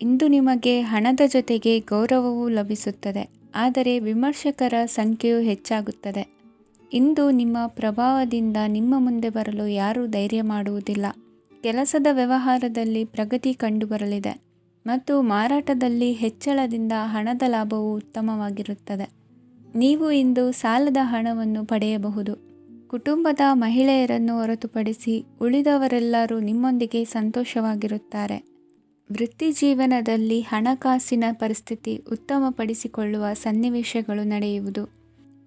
ಇಂದು ನಿಮಗೆ ಹಣದ ಜೊತೆಗೆ ಗೌರವವೂ ಲಭಿಸುತ್ತದೆ, ಆದರೆ ವಿಮರ್ಶಕರ ಸಂಖ್ಯೆಯೂ ಹೆಚ್ಚಾಗುತ್ತದೆ. ಇಂದು ನಿಮ್ಮ ಪ್ರಭಾವದಿಂದ ನಿಮ್ಮ ಮುಂದೆ ಬರಲು ಯಾರೂ ಧೈರ್ಯ ಮಾಡುವುದಿಲ್ಲ. ಕೆಲಸದ ವ್ಯವಹಾರದಲ್ಲಿ ಪ್ರಗತಿ ಕಂಡುಬರಲಿದೆ ಮತ್ತು ಮಾರಾಟದಲ್ಲಿ ಹೆಚ್ಚಳದಿಂದ ಹಣದ ಲಾಭವು ಉತ್ತಮವಾಗಿರುತ್ತದೆ. ನೀವು ಇಂದು ಸಾಲದ ಹಣವನ್ನು ಪಡೆಯಬಹುದು. ಕುಟುಂಬದ ಮಹಿಳೆಯರನ್ನು ಹೊರತುಪಡಿಸಿ ಉಳಿದವರೆಲ್ಲರೂ ನಿಮ್ಮೊಂದಿಗೆ ಸಂತೋಷವಾಗಿರುತ್ತಾರೆ. ವೃತ್ತಿಜೀವನದಲ್ಲಿ ಹಣಕಾಸಿನ ಪರಿಸ್ಥಿತಿ ಉತ್ತಮಪಡಿಸಿಕೊಳ್ಳುವ ಸನ್ನಿವೇಶಗಳು ನಡೆಯುವುದು.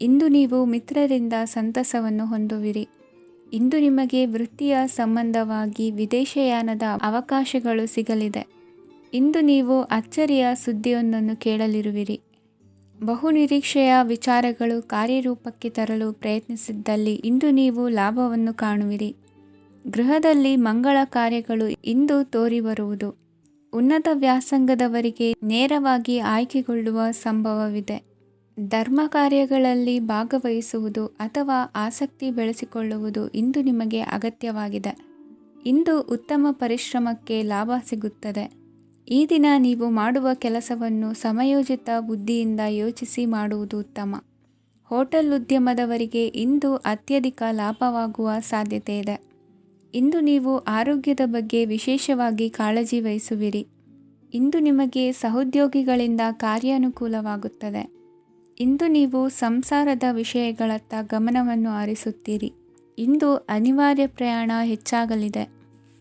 ಇಂದು ನೀವು ಮಿತ್ರರಿಂದ ಸಂತಸವನ್ನು ಹೊಂದುವಿರಿ. ಇಂದು ನಿಮಗೆ ವೃತ್ತಿಯ ಸಂಬಂಧವಾಗಿ ವಿದೇಶಯಾನದ ಅವಕಾಶಗಳು ಸಿಗಲಿದೆ. ಇಂದು ನೀವು ಅಚ್ಚರಿಯ ಸುದ್ದಿಯೊಂದನ್ನು ಕೇಳಲಿರುವಿರಿ. ಬಹುನಿರೀಕ್ಷೆಯ ವಿಚಾರಗಳು ಕಾರ್ಯರೂಪಕ್ಕೆ ತರಲು ಪ್ರಯತ್ನಿಸಿದ್ದಲ್ಲಿ ಇಂದು ನೀವು ಲಾಭವನ್ನು ಕಾಣುವಿರಿ. ಗೃಹದಲ್ಲಿ ಮಂಗಳ ಕಾರ್ಯಗಳು ಇಂದು ತೋರಿಬರುವುದು. ಉನ್ನತ ವ್ಯಾಸಂಗದವರಿಗೆ ನೇರವಾಗಿ ಆಯ್ಕೆಗೊಳ್ಳುವ ಸಂಭವವಿದೆ. ಧರ್ಮ ಕಾರ್ಯಗಳಲ್ಲಿ ಭಾಗವಹಿಸುವುದು ಅಥವಾ ಆಸಕ್ತಿ ಬೆಳೆಸಿಕೊಳ್ಳುವುದು ಇಂದು ನಿಮಗೆ ಅಗತ್ಯವಾಗಿದೆ. ಇಂದು ಉತ್ತಮ ಪರಿಶ್ರಮಕ್ಕೆ ಲಾಭ ಸಿಗುತ್ತದೆ. ಈ ದಿನ ನೀವು ಮಾಡುವ ಕೆಲಸವನ್ನು ಸಮಯೋಚಿತ ಬುದ್ಧಿಯಿಂದ ಯೋಚಿಸಿ ಮಾಡುವುದು ಉತ್ತಮ. ಹೋಟೆಲ್ ಉದ್ಯಮದವರಿಗೆ ಇಂದು ಅತ್ಯಧಿಕ ಲಾಭವಾಗುವ ಸಾಧ್ಯತೆ ಇದೆ. ಇಂದು ನೀವು ಆರೋಗ್ಯದ ಬಗ್ಗೆ ವಿಶೇಷವಾಗಿ ಕಾಳಜಿ ವಹಿಸುವಿರಿ. ಇಂದು ನಿಮಗೆ ಸಹೋದ್ಯೋಗಿಗಳಿಂದ ಕಾರ್ಯಾನುಕೂಲವಾಗುತ್ತದೆ. ಇಂದು ನೀವು ಸಂಸಾರದ ವಿಷಯಗಳತ್ತ ಗಮನವನ್ನು ಹರಿಸುತ್ತೀರಿ. ಇಂದು ಅನಿವಾರ್ಯ ಪ್ರಯಾಣ ಹೆಚ್ಚಾಗಲಿದೆ.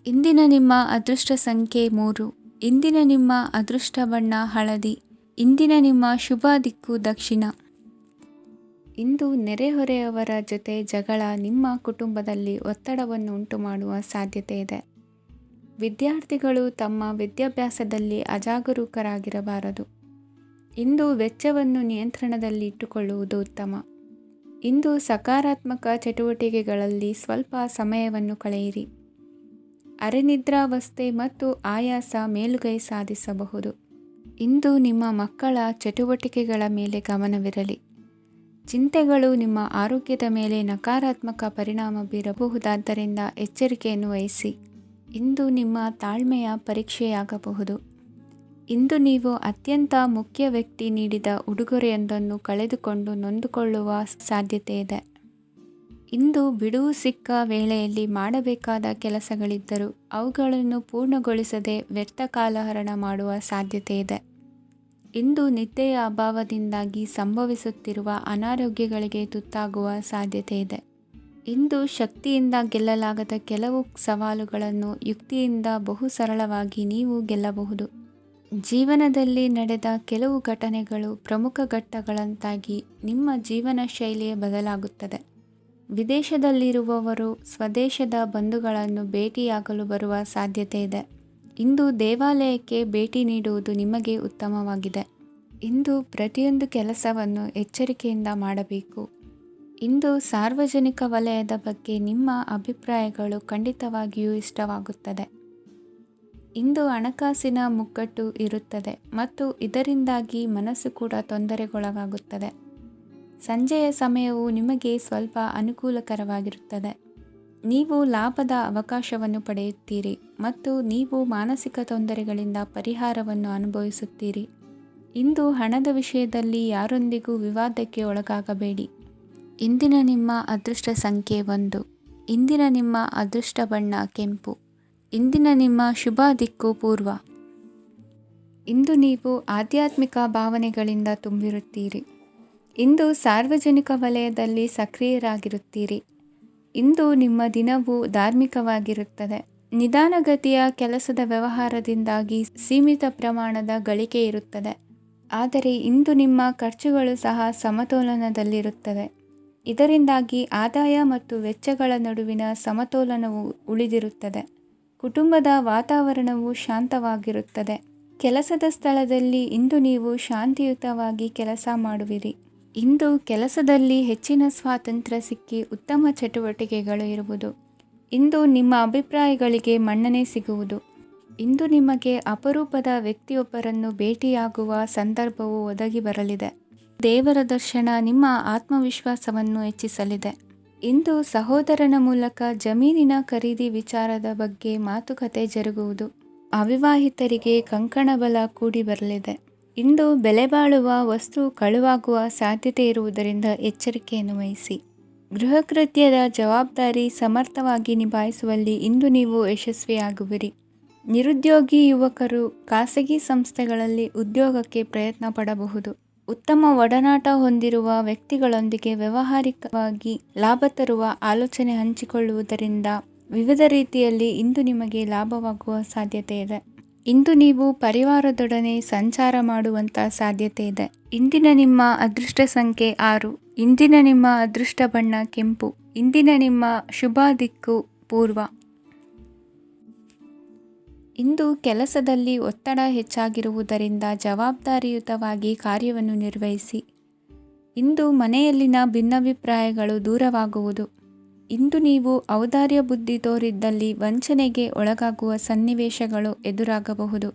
ಇಂದಿನ ನಿಮ್ಮ ಅದೃಷ್ಟ ಸಂಖ್ಯೆ 3. ಇಂದಿನ ನಿಮ್ಮ ಅದೃಷ್ಟ ಬಣ್ಣ ಹಳದಿ. ಇಂದಿನ ನಿಮ್ಮ ಶುಭ ದಿಕ್ಕು ದಕ್ಷಿಣ. ಇಂದು ನೆರೆಹೊರೆಯವರ ಜೊತೆ ಜಗಳ ನಿಮ್ಮ ಕುಟುಂಬದಲ್ಲಿ ಒತ್ತಡವನ್ನು ಉಂಟುಮಾಡುವ ಸಾಧ್ಯತೆ ಇದೆ. ವಿದ್ಯಾರ್ಥಿಗಳು ತಮ್ಮ ವಿದ್ಯಾಭ್ಯಾಸದಲ್ಲಿ ಅಜಾಗರೂಕರಾಗಿರಬಾರದು. ಇಂದು ವೆಚ್ಚವನ್ನು ನಿಯಂತ್ರಣದಲ್ಲಿ ಇಟ್ಟುಕೊಳ್ಳುವುದು ಉತ್ತಮ. ಇಂದು ಸಕಾರಾತ್ಮಕ ಚಟುವಟಿಕೆಗಳಲ್ಲಿ ಸ್ವಲ್ಪ ಸಮಯವನ್ನು ಕಳೆಯಿರಿ. ಅರೆನಿದ್ರಾವಸ್ಥೆ ಮತ್ತು ಆಯಾಸ ಮೇಲುಗೈ ಸಾಧಿಸಬಹುದು. ಇಂದು ನಿಮ್ಮ ಮಕ್ಕಳ ಚಟುವಟಿಕೆಗಳ ಮೇಲೆ ಗಮನವಿರಲಿ. ಚಿಂತೆಗಳು ನಿಮ್ಮ ಆರೋಗ್ಯದ ಮೇಲೆ ನಕಾರಾತ್ಮಕ ಪರಿಣಾಮ ಬೀರಬಹುದಾದ್ದರಿಂದ ಎಚ್ಚರಿಕೆಯನ್ನು ವಹಿಸಿ. ಇಂದು ನಿಮ್ಮ ತಾಳ್ಮೆಯ ಪರೀಕ್ಷೆಯಾಗಬಹುದು. ಇಂದು ನೀವು ಅತ್ಯಂತ ಮುಖ್ಯ ವ್ಯಕ್ತಿ ನೀಡಿದ ಉಡುಗೊರೆಯೊಂದನ್ನು ಕಳೆದುಕೊಂಡು ನೊಂದುಕೊಳ್ಳುವ ಸಾಧ್ಯತೆ ಇದೆ. ಇಂದು ಬಿಡುವು ಸಿಕ್ಕ ವೇಳೆಯಲ್ಲಿ ಮಾಡಬೇಕಾದ ಕೆಲಸಗಳಿದ್ದರೂ ಅವುಗಳನ್ನು ಪೂರ್ಣಗೊಳಿಸದೆ ವ್ಯರ್ಥ ಕಾಲಹರಣ ಮಾಡುವ ಸಾಧ್ಯತೆ ಇದೆ. ಇಂದು ನಿದ್ದೆಯ ಅಭಾವದಿಂದಾಗಿ ಸಂಭವಿಸುತ್ತಿರುವ ಅನಾರೋಗ್ಯಗಳಿಗೆ ತುತ್ತಾಗುವ ಸಾಧ್ಯತೆ ಇದೆ. ಇಂದು ಶಕ್ತಿಯಿಂದ ಗೆಲ್ಲಲಾಗದ ಕೆಲವು ಸವಾಲುಗಳನ್ನು ಯುಕ್ತಿಯಿಂದ ಬಹು ಸರಳವಾಗಿ ನೀವು ಗೆಲ್ಲಬಹುದು. ಜೀವನದಲ್ಲಿ ನಡೆದ ಕೆಲವು ಘಟನೆಗಳು ಪ್ರಮುಖ ಘಟ್ಟಗಳಂತಾಗಿ ನಿಮ್ಮ ಜೀವನ ಶೈಲಿಯೇ ಬದಲಾಗುತ್ತದೆ. ವಿದೇಶದಲ್ಲಿರುವವರು ಸ್ವದೇಶದ ಬಂಧುಗಳನ್ನು ಭೇಟಿಯಾಗಲು ಬರುವ ಸಾಧ್ಯತೆ ಇದೆ. ಇಂದು ದೇವಾಲಯಕ್ಕೆ ಭೇಟಿ ನೀಡುವುದು ನಿಮಗೆ ಉತ್ತಮವಾಗಿದೆ. ಇಂದು ಪ್ರತಿಯೊಂದು ಕೆಲಸವನ್ನು ಎಚ್ಚರಿಕೆಯಿಂದ ಮಾಡಬೇಕು. ಇಂದು ಸಾರ್ವಜನಿಕ ವಲಯದ ಬಗ್ಗೆ ನಿಮ್ಮ ಅಭಿಪ್ರಾಯಗಳು ಖಂಡಿತವಾಗಿಯೂ ಇಷ್ಟವಾಗುತ್ತದೆ. ಇಂದು ಹಣಕಾಸಿನ ಮುಗ್ಗಟ್ಟು ಇರುತ್ತದೆ ಮತ್ತು ಇದರಿಂದಾಗಿ ಮನಸ್ಸು ಕೂಡ ತೊಂದರೆಗೊಳಗಾಗುತ್ತದೆ. ಸಂಜೆಯ ಸಮಯವು ನಿಮಗೆ ಸ್ವಲ್ಪ ಅನುಕೂಲಕರವಾಗಿರುತ್ತದೆ. ನೀವು ಲಾಭದ ಅವಕಾಶವನ್ನು ಪಡೆಯುತ್ತೀರಿ ಮತ್ತು ನೀವು ಮಾನಸಿಕ ತೊಂದರೆಗಳಿಂದ ಪರಿಹಾರವನ್ನು ಅನುಭವಿಸುತ್ತೀರಿ. ಇಂದು ಹಣದ ವಿಷಯದಲ್ಲಿ ಯಾರೊಂದಿಗೂ ವಿವಾದಕ್ಕೆ ಒಳಗಾಗಬೇಡಿ. ಇಂದಿನ ನಿಮ್ಮ ಅದೃಷ್ಟ ಸಂಖ್ಯೆ 1. ಇಂದಿನ ನಿಮ್ಮ ಅದೃಷ್ಟ ಬಣ್ಣ ಕೆಂಪು. ಇಂದಿನ ನಿಮ್ಮ ಶುಭ ದಿಕ್ಕು ಪೂರ್ವ. ಇಂದು ನೀವು ಆಧ್ಯಾತ್ಮಿಕ ಭಾವನೆಗಳಿಂದ ತುಂಬಿರುತ್ತೀರಿ. ಇಂದು ಸಾರ್ವಜನಿಕ ವಲಯದಲ್ಲಿ ಸಕ್ರಿಯರಾಗಿರುತ್ತೀರಿ. ಇಂದು ನಿಮ್ಮ ದಿನವು ಧಾರ್ಮಿಕವಾಗಿರುತ್ತದೆ. ನಿಧಾನಗತಿಯ ಕೆಲಸದ ವ್ಯವಹಾರದಿಂದಾಗಿ ಸೀಮಿತ ಪ್ರಮಾಣದ ಗಳಿಕೆ ಇರುತ್ತದೆ. ಆದರೆ ಇಂದು ನಿಮ್ಮ ಖರ್ಚುಗಳು ಸಹ ಸಮತೋಲನದಲ್ಲಿರುತ್ತವೆ. ಇದರಿಂದಾಗಿ ಆದಾಯ ಮತ್ತು ವೆಚ್ಚಗಳ ನಡುವಿನ ಸಮತೋಲನವು ಉಳಿದಿರುತ್ತದೆ. ಕುಟುಂಬದ ವಾತಾವರಣವು ಶಾಂತವಾಗಿರುತ್ತದೆ. ಕೆಲಸದ ಸ್ಥಳದಲ್ಲಿ ಇಂದು ನೀವು ಶಾಂತಿಯುತವಾಗಿ ಕೆಲಸ ಮಾಡುವಿರಿ. ಇಂದು ಕೆಲಸದಲ್ಲಿ ಹೆಚ್ಚಿನ ಸ್ವಾತಂತ್ರ್ಯ ಸಿಕ್ಕಿ ಉತ್ತಮ ಚಟುವಟಿಕೆಗಳು ಇರುವುದು. ಇಂದು ನಿಮ್ಮ ಅಭಿಪ್ರಾಯಗಳಿಗೆ ಮನ್ನಣೆ ಸಿಗುವುದು. ಇಂದು ನಿಮಗೆ ಅಪರೂಪದ ವ್ಯಕ್ತಿಯೊಬ್ಬರನ್ನು ಭೇಟಿಯಾಗುವ ಸಂದರ್ಭವು ಒದಗಿ ಬರಲಿದೆ. ದೇವರ ದರ್ಶನ ನಿಮ್ಮ ಆತ್ಮವಿಶ್ವಾಸವನ್ನು ಹೆಚ್ಚಿಸಲಿದೆ. ಇಂದು ಸಹೋದರನ ಮೂಲಕ ಜಮೀನಿನ ಖರೀದಿ ವಿಚಾರದ ಬಗ್ಗೆ ಮಾತುಕತೆ ಜರುಗುವುದು. ಅವಿವಾಹಿತರಿಗೆ ಕಂಕಣ ಬಲ ಕೂಡಿ ಬರಲಿದೆ. ಇಂದು ಬೆಲೆ ಬಾಳುವ ವಸ್ತು ಕಳುವಾಗುವ ಸಾಧ್ಯತೆ ಇರುವುದರಿಂದ ಎಚ್ಚರಿಕೆಯನ್ನು ವಹಿಸಿ. ಗೃಹ ಕೃತ್ಯದ ಜವಾಬ್ದಾರಿ ಸಮರ್ಥವಾಗಿ ನಿಭಾಯಿಸುವಲ್ಲಿ ಇಂದು ನೀವು ಯಶಸ್ವಿಯಾಗುವಿರಿ. ನಿರುದ್ಯೋಗಿ ಯುವಕರು ಖಾಸಗಿ ಸಂಸ್ಥೆಗಳಲ್ಲಿ ಉದ್ಯೋಗಕ್ಕೆ ಪ್ರಯತ್ನ ಪಡಬಹುದು. ಉತ್ತಮ ಒಡನಾಟ ಹೊಂದಿರುವ ವ್ಯಕ್ತಿಗಳೊಂದಿಗೆ ವ್ಯಾವಹಾರಿಕವಾಗಿ ಲಾಭ ತರುವ ಆಲೋಚನೆ ಹಂಚಿಕೊಳ್ಳುವುದರಿಂದ ವಿವಿಧ ರೀತಿಯಲ್ಲಿ ಇಂದು ನಿಮಗೆ ಲಾಭವಾಗುವ ಸಾಧ್ಯತೆ ಇದೆ. ಇಂದು ನೀವು ಪರಿವಾರದೊಡನೆ ಸಂಚಾರ ಮಾಡುವಂಥ ಸಾಧ್ಯತೆ ಇದೆ. ಇಂದಿನ ನಿಮ್ಮ ಅದೃಷ್ಟ ಸಂಖ್ಯೆ 6. ಇಂದಿನ ನಿಮ್ಮ ಅದೃಷ್ಟ ಬಣ್ಣ ಕೆಂಪು. ಇಂದಿನ ನಿಮ್ಮ ಶುಭ ದಿಕ್ಕು ಪೂರ್ವ. ಇಂದು ಕೆಲಸದಲ್ಲಿ ಒತ್ತಡ ಹೆಚ್ಚಾಗಿರುವುದರಿಂದ ಜವಾಬ್ದಾರಿಯುತವಾಗಿ ಕಾರ್ಯವನ್ನು ನಿರ್ವಹಿಸಿ. ಇಂದು ಮನೆಯಲ್ಲಿನ ಭಿನ್ನಾಭಿಪ್ರಾಯಗಳು ದೂರವಾಗುವುದು. ಇಂದು ನೀವು ಔದಾರ್ಯ ಬುದ್ಧಿ ತೋರಿದ್ದಲ್ಲಿ ವಂಚನೆಗೆ ಒಳಗಾಗುವ ಸನ್ನಿವೇಶಗಳು ಎದುರಾಗಬಹುದು.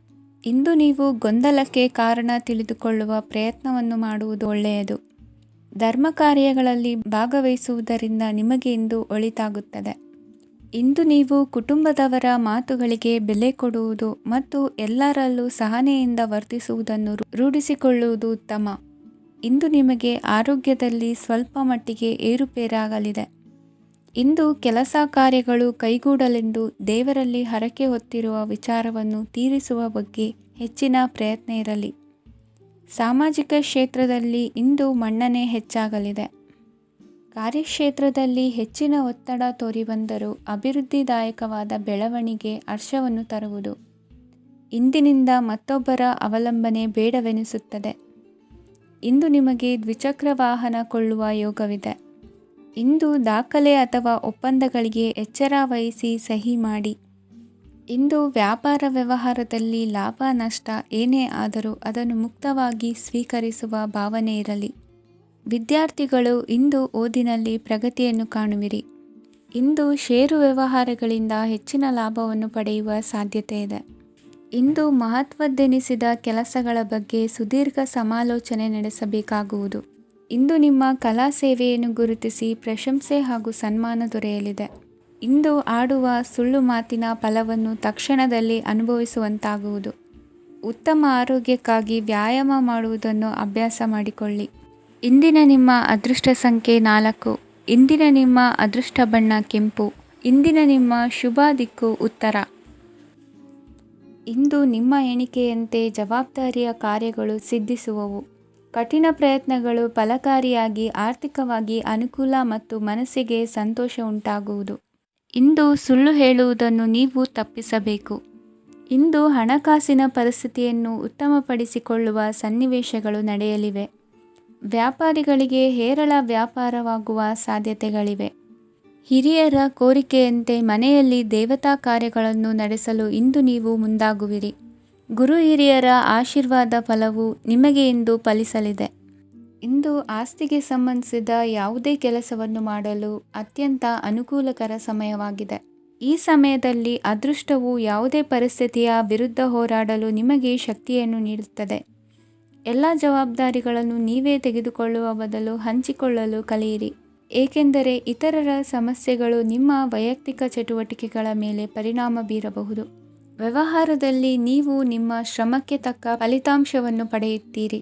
ಇಂದು ನೀವು ಗೊಂದಲಕ್ಕೆ ಕಾರಣ ತಿಳಿದುಕೊಳ್ಳುವ ಪ್ರಯತ್ನವನ್ನು ಮಾಡುವುದು ಒಳ್ಳೆಯದು. ಧರ್ಮ ಕಾರ್ಯಗಳಲ್ಲಿ ಭಾಗವಹಿಸುವುದರಿಂದ ನಿಮಗೆ ಇಂದು ಒಳಿತಾಗುತ್ತದೆ. ಇಂದು ನೀವು ಕುಟುಂಬದವರ ಮಾತುಗಳಿಗೆ ಬೆಲೆ ಕೊಡುವುದು ಮತ್ತು ಎಲ್ಲರಲ್ಲೂ ಸಹನೆಯಿಂದ ವರ್ತಿಸುವುದನ್ನು ರೂಢಿಸಿಕೊಳ್ಳುವುದು ಉತ್ತಮ. ಇಂದು ನಿಮಗೆ ಆರೋಗ್ಯದಲ್ಲಿ ಸ್ವಲ್ಪ ಮಟ್ಟಿಗೆ ಏರುಪೇರಾಗಲಿದೆ. ಇಂದು ಕೆಲಸ ಕಾರ್ಯಗಳು ಕೈಗೂಡಲೆಂದು ದೇವರಲ್ಲಿ ಹರಕೆ ಹೊತ್ತಿರುವ ವಿಚಾರವನ್ನು ತೀರಿಸುವ ಬಗ್ಗೆ ಹೆಚ್ಚಿನ ಪ್ರಯತ್ನ ಇರಲಿ. ಸಾಮಾಜಿಕ ಕ್ಷೇತ್ರದಲ್ಲಿ ಇಂದು ಮನ್ನಣೆ ಹೆಚ್ಚಾಗಲಿದೆ. ಕಾರ್ಯಕ್ಷೇತ್ರದಲ್ಲಿ ಹೆಚ್ಚಿನ ಒತ್ತಡ ತೋರಿಬಂದರೂ ಅಭಿವೃದ್ಧಿದಾಯಕವಾದ ಬೆಳವಣಿಗೆ ಹರ್ಷವನ್ನು ತರುವುದು. ಇಂದಿನಿಂದ ಮತ್ತೊಬ್ಬರ ಅವಲಂಬನೆ ಬೇಡವೆನಿಸುತ್ತದೆ. ಇಂದು ನಿಮಗೆ ದ್ವಿಚಕ್ರ ವಾಹನ ಕೊಳ್ಳುವ ಯೋಗವಿದೆ. ಇಂದು ದಾಖಲೆ ಅಥವಾ ಒಪ್ಪಂದಗಳಿಗೆ ಎಚ್ಚರ ವಹಿಸಿ ಸಹಿ ಮಾಡಿ. ಇಂದು ವ್ಯಾಪಾರ ವ್ಯವಹಾರದಲ್ಲಿ ಲಾಭ ನಷ್ಟ ಏನೇ ಆದರೂ ಅದನ್ನು ಮುಕ್ತವಾಗಿ ಸ್ವೀಕರಿಸುವ ಭಾವನೆ ಇರಲಿ. ವಿದ್ಯಾರ್ಥಿಗಳು ಇಂದು ಓದಿನಲ್ಲಿ ಪ್ರಗತಿಯನ್ನು ಕಾಣುವಿರಿ. ಇಂದು ಷೇರು ವ್ಯವಹಾರಗಳಿಂದ ಹೆಚ್ಚಿನ ಲಾಭವನ್ನು ಪಡೆಯುವ ಸಾಧ್ಯತೆ ಇದೆ. ಇಂದು ಮಹತ್ವದ್ದೆನಿಸಿದ ಕೆಲಸಗಳ ಬಗ್ಗೆ ಸುದೀರ್ಘ ಸಮಾಲೋಚನೆ ನಡೆಸಬೇಕಾಗುವುದು. ಇಂದು ನಿಮ್ಮ ಕಲಾ ಸೇವೆಯನ್ನು ಗುರುತಿಸಿ ಪ್ರಶಂಸೆ ಹಾಗೂ ಸನ್ಮಾನ ದೊರೆಯಲಿದೆ. ಇಂದು ಆಡುವ ಸುಳ್ಳು ಮಾತಿನ ಫಲವನ್ನು ತಕ್ಷಣದಲ್ಲಿ ಅನುಭವಿಸುವಂತಾಗುವುದು. ಉತ್ತಮ ಆರೋಗ್ಯಕ್ಕಾಗಿ ವ್ಯಾಯಾಮ ಮಾಡುವುದನ್ನು ಅಭ್ಯಾಸ ಮಾಡಿಕೊಳ್ಳಿ. ಇಂದಿನ ನಿಮ್ಮ ಅದೃಷ್ಟ ಸಂಖ್ಯೆ 4. ಇಂದಿನ ನಿಮ್ಮ ಅದೃಷ್ಟ ಬಣ್ಣ ಕೆಂಪು. ಇಂದಿನ ನಿಮ್ಮ ಶುಭ ದಿಕ್ಕು ಉತ್ತರ. ಇಂದು ನಿಮ್ಮ ಎಣಿಕೆಯಂತೆ ಜವಾಬ್ದಾರಿಯ ಕಾರ್ಯಗಳು ಸಿದ್ಧಿಸುವವು. ಕಠಿಣ ಪ್ರಯತ್ನಗಳು ಫಲಕಾರಿಯಾಗಿ ಆರ್ಥಿಕವಾಗಿ ಅನುಕೂಲ ಮತ್ತು ಮನಸ್ಸಿಗೆ ಸಂತೋಷ ಉಂಟಾಗುವುದು. ಇಂದು ಸುಳ್ಳು ಹೇಳುವುದನ್ನು ನೀವು ತಪ್ಪಿಸಬೇಕು. ಇಂದು ಹಣಕಾಸಿನ ಪರಿಸ್ಥಿತಿಯನ್ನು ಉತ್ತಮಪಡಿಸಿಕೊಳ್ಳುವ ಸನ್ನಿವೇಶಗಳು ನಡೆಯಲಿವೆ. ವ್ಯಾಪಾರಿಗಳಿಗೆ ಹೇರಳ ವ್ಯಾಪಾರವಾಗುವ ಸಾಧ್ಯತೆಗಳಿವೆ. ಹಿರಿಯರ ಕೋರಿಕೆಯಂತೆ ಮನೆಯಲ್ಲಿ ದೇವತಾ ಕಾರ್ಯಗಳನ್ನು ನಡೆಸಲು ಇಂದು ನೀವು ಮುಂದಾಗುವಿರಿ. ಗುರು ಹಿರಿಯರ ಆಶೀರ್ವಾದ ಫಲವು ನಿಮಗೆ ಇಂದು ಫಲಿಸಲಿದೆ. ಇಂದು ಆಸ್ತಿಗೆ ಸಂಬಂಧಿಸಿದ ಯಾವುದೇ ಕೆಲಸವನ್ನು ಮಾಡಲು ಅತ್ಯಂತ ಅನುಕೂಲಕರ ಸಮಯವಾಗಿದೆ. ಈ ಸಮಯದಲ್ಲಿ ಅದೃಷ್ಟವು ಯಾವುದೇ ಪರಿಸ್ಥಿತಿಯ ವಿರುದ್ಧ ಹೋರಾಡಲು ನಿಮಗೆ ಶಕ್ತಿಯನ್ನು ನೀಡುತ್ತದೆ. ಎಲ್ಲ ಜವಾಬ್ದಾರಿಗಳನ್ನು ನೀವೇ ತೆಗೆದುಕೊಳ್ಳುವ ಬದಲು ಹಂಚಿಕೊಳ್ಳಲು ಕಲಿಯಿರಿ. ಏಕೆಂದರೆ ಇತರರ ಸಮಸ್ಯೆಗಳು ನಿಮ್ಮ ವೈಯಕ್ತಿಕ ಚಟುವಟಿಕೆಗಳ ಮೇಲೆ ಪರಿಣಾಮ ಬೀರಬಹುದು. ವ್ಯವಹಾರದಲ್ಲಿ ನೀವು ನಿಮ್ಮ ಶ್ರಮಕ್ಕೆ ತಕ್ಕ ಫಲಿತಾಂಶವನ್ನು ಪಡೆಯುತ್ತೀರಿ.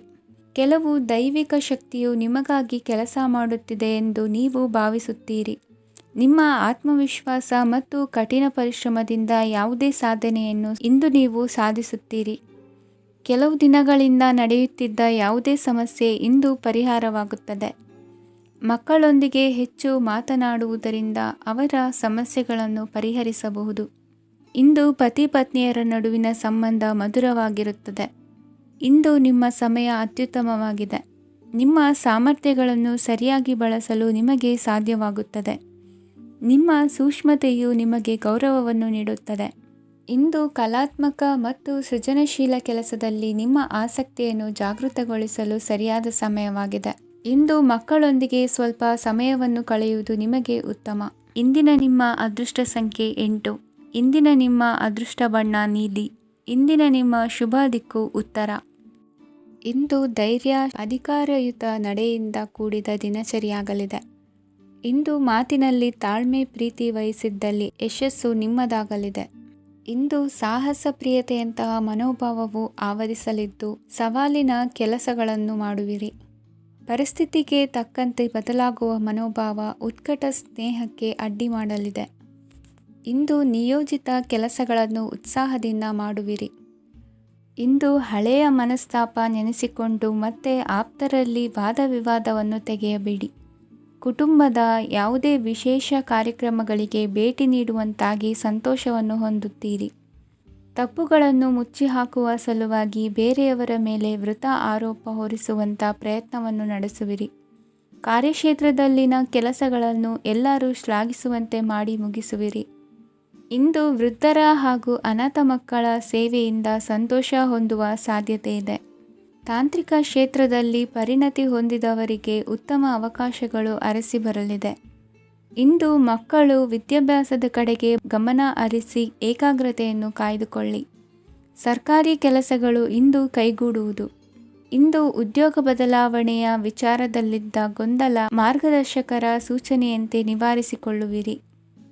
ಕೆಲವು ದೈವಿಕ ಶಕ್ತಿಯು ನಿಮಗಾಗಿ ಕೆಲಸ ಮಾಡುತ್ತಿದೆ ಎಂದು ನೀವು ಭಾವಿಸುತ್ತೀರಿ. ನಿಮ್ಮ ಆತ್ಮವಿಶ್ವಾಸ ಮತ್ತು ಕಠಿಣ ಪರಿಶ್ರಮದಿಂದ ಯಾವುದೇ ಸಾಧನೆಯನ್ನು ಇಂದು ನೀವು ಸಾಧಿಸುತ್ತೀರಿ. ಕೆಲವು ದಿನಗಳಿಂದ ನಡೆಯುತ್ತಿದ್ದ ಯಾವುದೇ ಸಮಸ್ಯೆ ಇಂದು ಪರಿಹಾರವಾಗುತ್ತದೆ. ಮಕ್ಕಳೊಂದಿಗೆ ಹೆಚ್ಚು ಮಾತನಾಡುವುದರಿಂದ ಅವರ ಸಮಸ್ಯೆಗಳನ್ನು ಪರಿಹರಿಸಬಹುದು. ಇಂದು ಪತಿ ಪತ್ನಿಯರ ನಡುವಿನ ಸಂಬಂಧ ಮಧುರವಾಗಿರುತ್ತದೆ. ಇಂದು ನಿಮ್ಮ ಸಮಯ ಅತ್ಯುತ್ತಮವಾಗಿದೆ. ನಿಮ್ಮ ಸಾಮರ್ಥ್ಯಗಳನ್ನು ಸರಿಯಾಗಿ ಬಳಸಲು ನಿಮಗೆ ಸಾಧ್ಯವಾಗುತ್ತದೆ. ನಿಮ್ಮ ಸೂಕ್ಷ್ಮತೆಯು ನಿಮಗೆ ಗೌರವವನ್ನು ನೀಡುತ್ತದೆ. ಇಂದು ಕಲಾತ್ಮಕ ಮತ್ತು ಸೃಜನಶೀಲ ಕೆಲಸದಲ್ಲಿ ನಿಮ್ಮ ಆಸಕ್ತಿಯನ್ನು ಜಾಗೃತಗೊಳಿಸಲು ಸರಿಯಾದ ಸಮಯವಾಗಿದೆ. ಇಂದು ಮಕ್ಕಳೊಂದಿಗೆ ಸ್ವಲ್ಪ ಸಮಯವನ್ನು ಕಳೆಯುವುದು ನಿಮಗೆ ಉತ್ತಮ. ಇಂದಿನ ನಿಮ್ಮ ಅದೃಷ್ಟ ಸಂಖ್ಯೆ 8. ಇಂದಿನ ನಿಮ್ಮ ಅದೃಷ್ಟ ಬಣ್ಣ ನೀಲಿ. ಇಂದಿನ ನಿಮ್ಮ ಶುಭ ದಿಕ್ಕು ಉತ್ತರ. ಇಂದು ಧೈರ್ಯ, ಅಧಿಕಾರಯುತ ನಡೆಯಿಂದ ಕೂಡಿದ ದಿನಚರಿಯಾಗಲಿದೆ. ಇಂದು ಮಾತಿನಲ್ಲಿ ತಾಳ್ಮೆ ಪ್ರೀತಿ ವಹಿಸಿದ್ದಲ್ಲಿ ಯಶಸ್ಸು ನಿಮ್ಮದಾಗಲಿದೆ. ಇಂದು ಸಾಹಸ ಪ್ರಿಯತೆಯಂತಹ ಮನೋಭಾವವು ಆವರಿಸಲಿದ್ದು ಸವಾಲಿನ ಕೆಲಸಗಳನ್ನು ಮಾಡುವಿರಿ. ಪರಿಸ್ಥಿತಿಗೆ ತಕ್ಕಂತೆ ಬದಲಾಗುವ ಮನೋಭಾವ ಉತ್ಕಟ ಸ್ನೇಹಕ್ಕೆ ಅಡ್ಡಿ ಮಾಡಲಿದೆ. ಇಂದು ನಿಯೋಜಿತ ಕೆಲಸಗಳನ್ನು ಉತ್ಸಾಹದಿಂದ ಮಾಡುವಿರಿ. ಇಂದು ಹಳೆಯ ಮನಸ್ತಾಪ ನೆನೆಸಿಕೊಂಡು ಮತ್ತೆ ಆಪ್ತರಲ್ಲಿ ವಾದ ವಿವಾದವನ್ನು ತೆಗೆಯಬೇಡಿ. ಕುಟುಂಬದ ಯಾವುದೇ ವಿಶೇಷ ಕಾರ್ಯಕ್ರಮಗಳಿಗೆ ಭೇಟಿ ನೀಡುವಂತಾಗಿ ಸಂತೋಷವನ್ನು ಹೊಂದುತ್ತೀರಿ. ತಪ್ಪುಗಳನ್ನು ಮುಚ್ಚಿಹಾಕುವ ಸಲುವಾಗಿ ಬೇರೆಯವರ ಮೇಲೆ ವೃಥಾ ಆರೋಪ ಹೊರಿಸುವಂಥ ಪ್ರಯತ್ನವನ್ನು ನಡೆಸುವಿರಿ. ಕಾರ್ಯಕ್ಷೇತ್ರದಲ್ಲಿನ ಕೆಲಸಗಳನ್ನು ಎಲ್ಲರೂ ಶ್ಲಾಘಿಸುವಂತೆ ಮಾಡಿ ಮುಗಿಸುವಿರಿ. ಇಂದು ವೃದ್ಧರ ಹಾಗೂ ಅನಾಥ ಮಕ್ಕಳ ಸೇವೆಯಿಂದ ಸಂತೋಷ ಹೊಂದುವ ಸಾಧ್ಯತೆ ಇದೆ. ತಾಂತ್ರಿಕ ಕ್ಷೇತ್ರದಲ್ಲಿ ಪರಿಣತಿ ಹೊಂದಿದವರಿಗೆ ಉತ್ತಮ ಅವಕಾಶಗಳು ಅರಸಿ ಬರಲಿದೆ. ಇಂದು ಮಕ್ಕಳು ವಿದ್ಯಾಭ್ಯಾಸದ ಕಡೆಗೆ ಗಮನ ಹರಿಸಿ ಏಕಾಗ್ರತೆಯನ್ನು ಕಾಯ್ದುಕೊಳ್ಳಿ. ಸರ್ಕಾರಿ ಕೆಲಸಗಳು ಇಂದು ಕೈಗೂಡುವುದು. ಇಂದು ಉದ್ಯೋಗ ಬದಲಾವಣೆಯ ವಿಚಾರದಲ್ಲಿದ್ದ ಗೊಂದಲ ಮಾರ್ಗದರ್ಶಕರ ಸೂಚನೆಯಂತೆ ನಿವಾರಿಸಿಕೊಳ್ಳುವಿರಿ.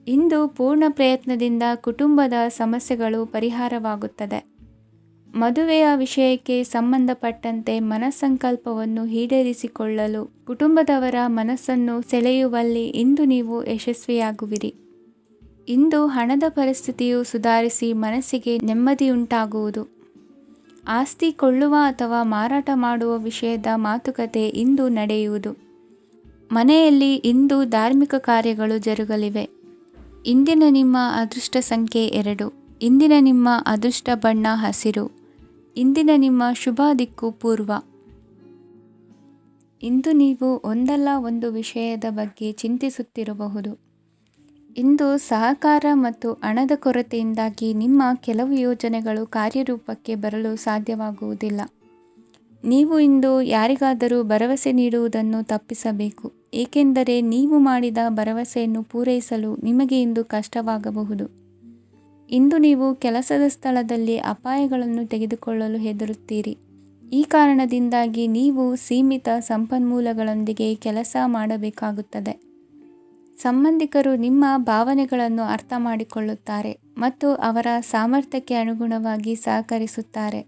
ಇಂದು ಪೂರ್ಣ ಪ್ರಯತ್ನದಿಂದ ಕುಟುಂಬದ ಸಮಸ್ಯೆಗಳು ಪರಿಹಾರವಾಗುತ್ತದೆ. ಮದುವೆಯ ವಿಷಯಕ್ಕೆ ಸಂಬಂಧಪಟ್ಟಂತೆ ಮನಸ್ಸಂಕಲ್ಪವನ್ನು ಈಡೇರಿಸಿಕೊಳ್ಳಲು ಕುಟುಂಬದವರ ಮನಸ್ಸನ್ನು ಸೆಳೆಯುವಲ್ಲಿ ಇಂದು ನೀವು ಯಶಸ್ವಿಯಾಗುವಿರಿ. ಇಂದು ಹಣದ ಪರಿಸ್ಥಿತಿಯು ಸುಧಾರಿಸಿ ಮನಸ್ಸಿಗೆ ನೆಮ್ಮದಿಯುಂಟಾಗುವುದು. ಆಸ್ತಿ ಕೊಳ್ಳುವ ಅಥವಾ ಮಾರಾಟ ಮಾಡುವ ವಿಷಯದ ಮಾತುಕತೆ ಇಂದು ನಡೆಯುವುದು. ಮನೆಯಲ್ಲಿ ಇಂದು ಧಾರ್ಮಿಕ ಕಾರ್ಯಗಳು ಜರುಗಲಿವೆ. ಇಂದಿನ ನಿಮ್ಮ ಅದೃಷ್ಟ ಸಂಖ್ಯೆ 2. ಇಂದಿನ ನಿಮ್ಮ ಅದೃಷ್ಟ ಬಣ್ಣ ಹಸಿರು. ಇಂದಿನ ನಿಮ್ಮ ಶುಭ ದಿಕ್ಕು ಪೂರ್ವ. ಇಂದು ನೀವು ಒಂದಲ್ಲ ಒಂದು ವಿಷಯದ ಬಗ್ಗೆ ಚಿಂತಿಸುತ್ತಿರಬಹುದು. ಇಂದು ಸಹಕಾರ ಮತ್ತು ಹಣದ ಕೊರತೆಯಿಂದಾಗಿ ನಿಮ್ಮ ಕೆಲವು ಯೋಜನೆಗಳು ಕಾರ್ಯರೂಪಕ್ಕೆ ಬರಲು ಸಾಧ್ಯವಾಗುವುದಿಲ್ಲ. ನೀವು ಇಂದು ಯಾರಿಗಾದರೂ ಭರವಸೆ ನೀಡುವುದನ್ನು ತಪ್ಪಿಸಬೇಕು, ಏಕೆಂದರೆ ನೀವು ಮಾಡಿದ ಭರವಸೆಯನ್ನು ಪೂರೈಸಲು ನಿಮಗೆ ಇಂದು ಕಷ್ಟವಾಗಬಹುದು. ಇಂದು ನೀವು ಕೆಲಸದ ಸ್ಥಳದಲ್ಲಿ ಅಪಾಯಗಳನ್ನು ತೆಗೆದುಕೊಳ್ಳಲು ಹೆದರುತ್ತೀರಿ. ಈ ಕಾರಣದಿಂದಾಗಿ ನೀವು ಸೀಮಿತ ಸಂಪನ್ಮೂಲಗಳೊಂದಿಗೆ ಕೆಲಸ ಮಾಡಬೇಕಾಗುತ್ತದೆ. ಸಂಬಂಧಿಕರು ನಿಮ್ಮ ಭಾವನೆಗಳನ್ನು ಅರ್ಥ ಮಾಡಿಕೊಳ್ಳುತ್ತಾರೆ ಮತ್ತು ಅವರ ಸಾಮರ್ಥ್ಯಕ್ಕೆ ಅನುಗುಣವಾಗಿ ಸಹಕರಿಸುತ್ತಾರೆ.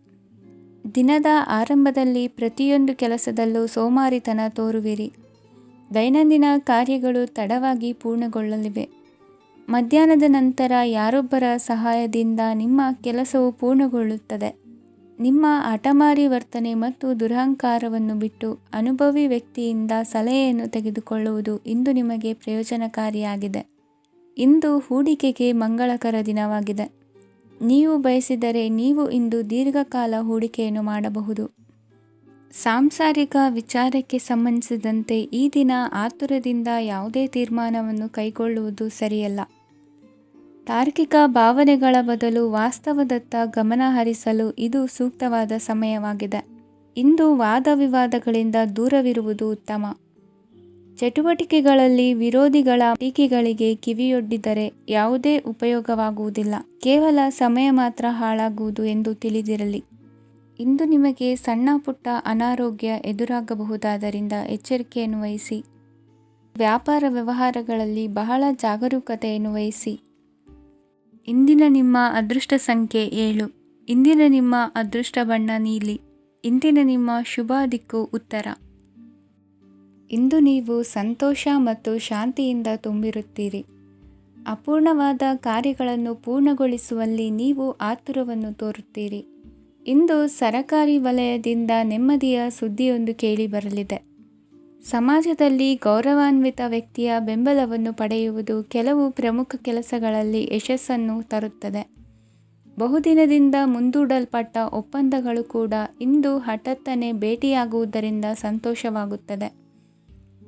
ದಿನದ ಆರಂಭದಲ್ಲಿ ಪ್ರತಿಯೊಂದು ಕೆಲಸದಲ್ಲೂ ಸೋಮಾರಿತನ ತೋರುವಿರಿ. ದೈನಂದಿನ ಕಾರ್ಯಗಳು ತಡವಾಗಿ ಪೂರ್ಣಗೊಳ್ಳಲಿವೆ. ಮಧ್ಯಾಹ್ನದ ನಂತರ ಯಾರೊಬ್ಬರ ಸಹಾಯದಿಂದ ನಿಮ್ಮ ಕೆಲಸವು ಪೂರ್ಣಗೊಳ್ಳುತ್ತದೆ. ನಿಮ್ಮ ಹಠಮಾರಿ ವರ್ತನೆ ಮತ್ತು ದುರಹಂಕಾರವನ್ನು ಬಿಟ್ಟು ಅನುಭವಿ ವ್ಯಕ್ತಿಯಿಂದ ಸಲಹೆಯನ್ನು ತೆಗೆದುಕೊಳ್ಳುವುದು ಇಂದು ನಿಮಗೆ ಪ್ರಯೋಜನಕಾರಿಯಾಗಿದೆ. ಇಂದು ಹೂಡಿಕೆಗೆ ಮಂಗಳಕರ ದಿನವಾಗಿದೆ. ನೀವು ಬಯಸಿದರೆ ನೀವು ಇಂದು ದೀರ್ಘಕಾಲ ಹೂಡಿಕೆಯನ್ನು ಮಾಡಬಹುದು. ಸಾಂಸಾರಿಕ ವಿಚಾರಕ್ಕೆ ಸಂಬಂಧಿಸಿದಂತೆ ಈ ದಿನ ಆತುರದಿಂದ ಯಾವುದೇ ತೀರ್ಮಾನವನ್ನು ಕೈಗೊಳ್ಳುವುದು ಸರಿಯಲ್ಲ. ತಾರ್ಕಿಕ ಭಾವನೆಗಳ ಬದಲು ವಾಸ್ತವದತ್ತ ಗಮನ ಹರಿಸಲು ಇದು ಸೂಕ್ತವಾದ ಸಮಯವಾಗಿದೆ. ಇಂದು ವಾದ ವಿವಾದಗಳಿಂದ ದೂರವಿರುವುದು ಉತ್ತಮ. ಚಟುವಟಿಕೆಗಳಲ್ಲಿ ವಿರೋಧಿಗಳ ಟೀಕೆಗಳಿಗೆ ಕಿವಿಯೊಡ್ಡಿದರೆ ಯಾವುದೇ ಉಪಯೋಗವಾಗುವುದಿಲ್ಲ, ಕೇವಲ ಸಮಯ ಮಾತ್ರ ಹಾಳಾಗುವುದು ಎಂದು ತಿಳಿದಿರಲಿ. ಇಂದು ನಿಮಗೆ ಸಣ್ಣ ಪುಟ್ಟ ಅನಾರೋಗ್ಯ ಎದುರಾಗಬಹುದಾದ್ದರಿಂದ ಎಚ್ಚರಿಕೆಯನ್ನು ವಹಿಸಿ. ವ್ಯಾಪಾರ ವ್ಯವಹಾರಗಳಲ್ಲಿ ಬಹಳ ಜಾಗರೂಕತೆಯನ್ನು ವಹಿಸಿ. ಇಂದಿನ ನಿಮ್ಮ ಅದೃಷ್ಟ ಸಂಖ್ಯೆ 7. ಇಂದಿನ ನಿಮ್ಮ ಅದೃಷ್ಟ ಬಣ್ಣ ನೀಲಿ. ಇಂದಿನ ನಿಮ್ಮ ಶುಭ ದಿಕ್ಕು ಉತ್ತರ. ಇಂದು ನೀವು ಸಂತೋಷ ಮತ್ತು ಶಾಂತಿಯಿಂದ ತುಂಬಿರುತ್ತೀರಿ. ಅಪೂರ್ಣವಾದ ಕಾರ್ಯಗಳನ್ನು ಪೂರ್ಣಗೊಳಿಸುವಲ್ಲಿ ನೀವು ಆತುರವನ್ನು ತೋರುತ್ತೀರಿ. ಇಂದು ಸರಕಾರಿ ವಲಯದಿಂದ ನೆಮ್ಮದಿಯ ಸುದ್ದಿಯೊಂದು ಕೇಳಿಬರಲಿದೆ. ಸಮಾಜದಲ್ಲಿ ಗೌರವಾನ್ವಿತ ವ್ಯಕ್ತಿಯ ಬೆಂಬಲವನ್ನು ಪಡೆಯುವುದು ಕೆಲವು ಪ್ರಮುಖ ಕೆಲಸಗಳಲ್ಲಿ ಯಶಸ್ಸನ್ನು ತರುತ್ತದೆ. ಬಹುದಿನದಿಂದ ಮುಂದೂಡಲ್ಪಟ್ಟ ಒಪ್ಪಂದಗಳು ಕೂಡ ಇಂದು ಹಠಾತ್ತನೆ ಭೇಟಿಯಾಗುವುದರಿಂದ ಸಂತೋಷವಾಗುತ್ತದೆ.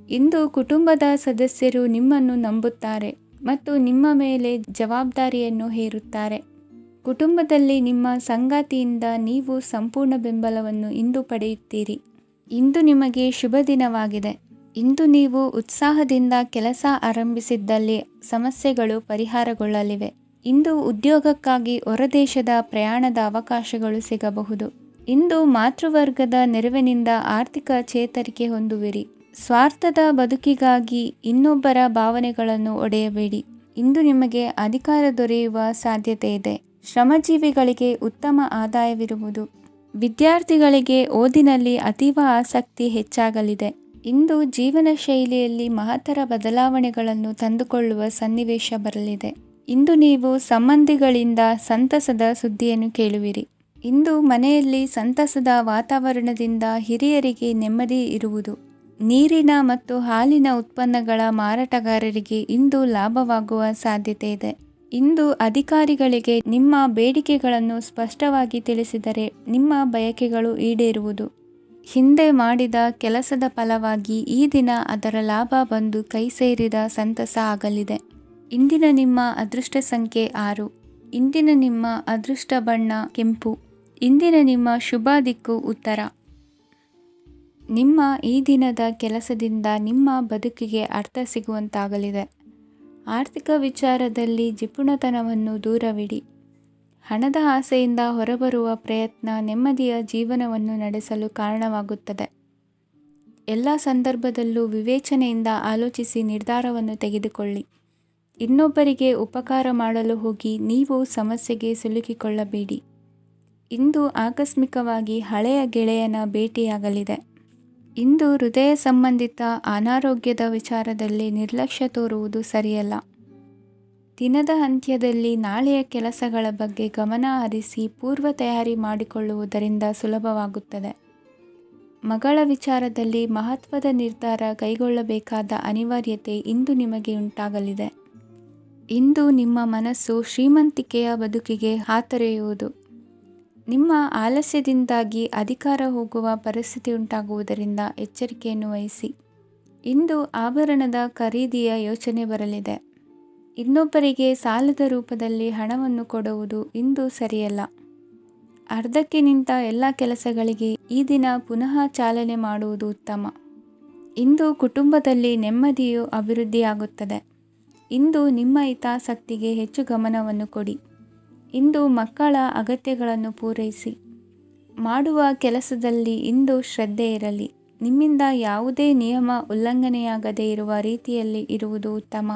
ಇಂದು ಕುಟುಂಬದ ಸದಸ್ಯರು ನಿಮ್ಮನ್ನು ನಂಬುತ್ತಾರೆ ಮತ್ತು ನಿಮ್ಮ ಮೇಲೆ ಜವಾಬ್ದಾರಿಯನ್ನು ಹೇರುತ್ತಾರೆ. ಕುಟುಂಬದಲ್ಲಿ ನಿಮ್ಮ ಸಂಗಾತಿಯಿಂದ ನೀವು ಸಂಪೂರ್ಣ ಬೆಂಬಲವನ್ನು ಇಂದು ಪಡೆಯುತ್ತೀರಿ. ಇಂದು ನಿಮಗೆ ಶುಭ ದಿನವಾಗಿದೆ. ಇಂದು ನೀವು ಉತ್ಸಾಹದಿಂದ ಕೆಲಸ ಆರಂಭಿಸಿದ್ದಲ್ಲಿ ಸಮಸ್ಯೆಗಳು ಪರಿಹಾರಗೊಳ್ಳಲಿವೆ. ಇಂದು ಉದ್ಯೋಗಕ್ಕಾಗಿ ಹೊರದೇಶದ ಪ್ರಯಾಣದ ಅವಕಾಶಗಳು ಸಿಗಬಹುದು. ಇಂದು ಮಾತೃವರ್ಗದ ನೆರವಿನಿಂದ ಆರ್ಥಿಕ ಚೇತರಿಕೆ ಹೊಂದುವಿರಿ. ಸ್ವಾರ್ಥದ ಬದುಕಿಗಾಗಿ ಇನ್ನೊಬ್ಬರ ಭಾವನೆಗಳನ್ನು ಒಡೆಯಬೇಡಿ. ಇಂದು ನಿಮಗೆ ಅಧಿಕಾರ ದೊರೆಯುವ ಸಾಧ್ಯತೆ ಇದೆ. ಶ್ರಮಜೀವಿಗಳಿಗೆ ಉತ್ತಮ ಆದಾಯವಿರುವುದು. ವಿದ್ಯಾರ್ಥಿಗಳಿಗೆ ಓದಿನಲ್ಲಿ ಅತೀವ ಆಸಕ್ತಿ ಹೆಚ್ಚಾಗಲಿದೆ. ಇಂದು ಜೀವನ ಶೈಲಿಯಲ್ಲಿ ಮಹತ್ತರ ಬದಲಾವಣೆಗಳನ್ನು ತಂದುಕೊಳ್ಳುವ ಸನ್ನಿವೇಶ ಬರಲಿದೆ. ಇಂದು ನೀವು ಸಂಬಂಧಿಗಳಿಂದ ಸಂತಸದ ಸುದ್ದಿಯನ್ನು ಕೇಳುವಿರಿ. ಇಂದು ಮನೆಯಲ್ಲಿ ಸಂತಸದ ವಾತಾವರಣದಿಂದ ಹಿರಿಯರಿಗೆ ನೆಮ್ಮದಿ ಇರುವುದು. ನೀರಿನ ಮತ್ತು ಹಾಲಿನ ಉತ್ಪನ್ನಗಳ ಮಾರಾಟಗಾರರಿಗೆ ಇಂದು ಲಾಭವಾಗುವ ಸಾಧ್ಯತೆ ಇದೆ. ಇಂದು ಅಧಿಕಾರಿಗಳಿಗೆ ನಿಮ್ಮ ಬೇಡಿಕೆಗಳನ್ನು ಸ್ಪಷ್ಟವಾಗಿ ತಿಳಿಸಿದರೆ ನಿಮ್ಮ ಬಯಕೆಗಳು ಈಡೇರುವುದು. ಹಿಂದೆ ಮಾಡಿದ ಕೆಲಸದ ಫಲವಾಗಿ ಈ ದಿನ ಅದರ ಲಾಭ ಬಂದು ಕೈ ಸೇರಿದ ಸಂತಸ ಆಗಲಿದೆ. ಇಂದಿನ ನಿಮ್ಮ ಅದೃಷ್ಟ ಸಂಖ್ಯೆ 6. ಇಂದಿನ ನಿಮ್ಮ ಅದೃಷ್ಟ ಬಣ್ಣ ಕೆಂಪು. ಇಂದಿನ ನಿಮ್ಮ ಶುಭ ದಿಕ್ಕು ಉತ್ತರ. ನಿಮ್ಮ ಈ ದಿನದ ಕೆಲಸದಿಂದ ನಿಮ್ಮ ಬದುಕಿಗೆ ಅರ್ಥ ಸಿಗುವಂತಾಗಲಿದೆ. ಆರ್ಥಿಕ ವಿಚಾರದಲ್ಲಿ ಜಿಪುಣತನವನ್ನು ದೂರವಿಡಿ. ಹಣದ ಆಸೆಯಿಂದ ಹೊರಬರುವ ಪ್ರಯತ್ನ ನೆಮ್ಮದಿಯ ಜೀವನವನ್ನು ನಡೆಸಲು ಕಾರಣವಾಗುತ್ತದೆ. ಎಲ್ಲ ಸಂದರ್ಭದಲ್ಲೂ ವಿವೇಚನೆಯಿಂದ ಆಲೋಚಿಸಿ ನಿರ್ಧಾರವನ್ನು ತೆಗೆದುಕೊಳ್ಳಿ. ಇನ್ನೊಬ್ಬರಿಗೆ ಉಪಕಾರ ಮಾಡಲು ಹೋಗಿ ನೀವು ಸಮಸ್ಯೆಗೆ ಸಿಲುಕಿಕೊಳ್ಳಬೇಡಿ. ಇಂದು ಆಕಸ್ಮಿಕವಾಗಿ ಹಳೆಯ ಗೆಳೆಯನ ಭೇಟಿಯಾಗಲಿದೆ. ಇಂದು ಹೃದಯ ಸಂಬಂಧಿತ ಅನಾರೋಗ್ಯದ ವಿಚಾರದಲ್ಲಿ ನಿರ್ಲಕ್ಷ್ಯ ತೋರುವುದು ಸರಿಯಲ್ಲ. ದಿನದ ಅಂತ್ಯದಲ್ಲಿ ನಾಳೆಯ ಕೆಲಸಗಳ ಬಗ್ಗೆ ಗಮನ ಹರಿಸಿ ಪೂರ್ವ ತಯಾರಿ ಮಾಡಿಕೊಳ್ಳುವುದರಿಂದ ಸುಲಭವಾಗುತ್ತದೆ. ಮಗಳ ವಿಚಾರದಲ್ಲಿ ಮಹತ್ವದ ನಿರ್ಧಾರ ಕೈಗೊಳ್ಳಬೇಕಾದ ಅನಿವಾರ್ಯತೆ ಇಂದು ನಿಮಗೆ ಉಂಟಾಗಲಿದೆ. ಇಂದು ನಿಮ್ಮ ಮನಸ್ಸು ಶ್ರೀಮಂತಿಕೆಯ ಬದುಕಿಗೆ ಹಾತೊರೆಯುವುದು. ನಿಮ್ಮ ಆಲಸ್ಯದಿಂದಾಗಿ ಅಧಿಕಾರ ಹೋಗುವ ಪರಿಸ್ಥಿತಿ ಉಂಟಾಗುವುದರಿಂದ ಎಚ್ಚರಿಕೆಯನ್ನು ವಹಿಸಿ. ಇಂದು ಆಭರಣದ ಖರೀದಿಯ ಯೋಚನೆ ಬರಲಿದೆ. ಇನ್ನೊಬ್ಬರಿಗೆ ಸಾಲದ ರೂಪದಲ್ಲಿ ಹಣವನ್ನು ಕೊಡುವುದು ಇಂದು ಸರಿಯಲ್ಲ. ಅರ್ಧಕ್ಕೆ ನಿಂತ ಎಲ್ಲ ಕೆಲಸಗಳಿಗೆ ಈ ದಿನ ಪುನಃ ಚಾಲನೆ ಮಾಡುವುದು ಉತ್ತಮ. ಇಂದು ಕುಟುಂಬದಲ್ಲಿ ನೆಮ್ಮದಿಯು ಅಭಿವೃದ್ಧಿಯಾಗುತ್ತದೆ. ಇಂದು ನಿಮ್ಮ ಹಿತಾಸಕ್ತಿಗೆ ಹೆಚ್ಚು ಗಮನವನ್ನು ಕೊಡಿ. ಇಂದು ಮಕ್ಕಳ ಅಗತ್ಯಗಳನ್ನು ಪೂರೈಸಿ. ಮಾಡುವ ಕೆಲಸದಲ್ಲಿ ಇಂದು ಶ್ರದ್ಧೆ ಇರಲಿ. ನಿಮ್ಮಿಂದ ಯಾವುದೇ ನಿಯಮ ಉಲ್ಲಂಘನೆಯಾಗದೇ ಇರುವ ರೀತಿಯಲ್ಲಿ ಇರುವುದು ಉತ್ತಮ.